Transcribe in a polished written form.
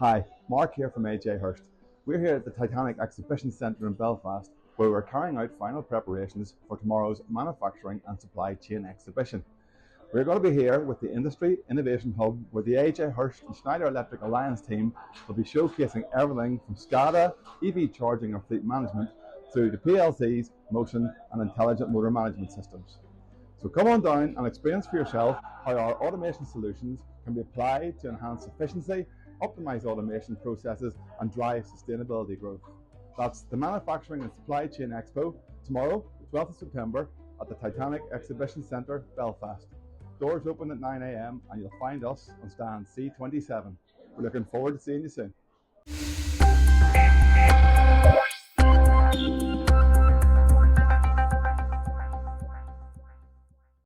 Hi, Mark here from AJ Hurst. We're here at the Titanic Exhibition Centre in Belfast, where we're carrying out final preparations for tomorrow's manufacturing and supply chain exhibition. We're going to be here with the Industry Innovation Hub, where the AJ Hurst and Schneider Electric Alliance team will be showcasing everything from SCADA, EV charging and fleet management, through to PLCs, motion and intelligent motor management systems. So come on down and experience for yourself how our automation solutions can be applied to enhance efficiency, optimize automation processes and drive sustainability growth. That's the Manufacturing and Supply Chain Expo tomorrow, the 12th of September at the Titanic Exhibition Centre, Belfast. Doors open at 9 AM and you'll find us on stand C27. We're looking forward to seeing you soon.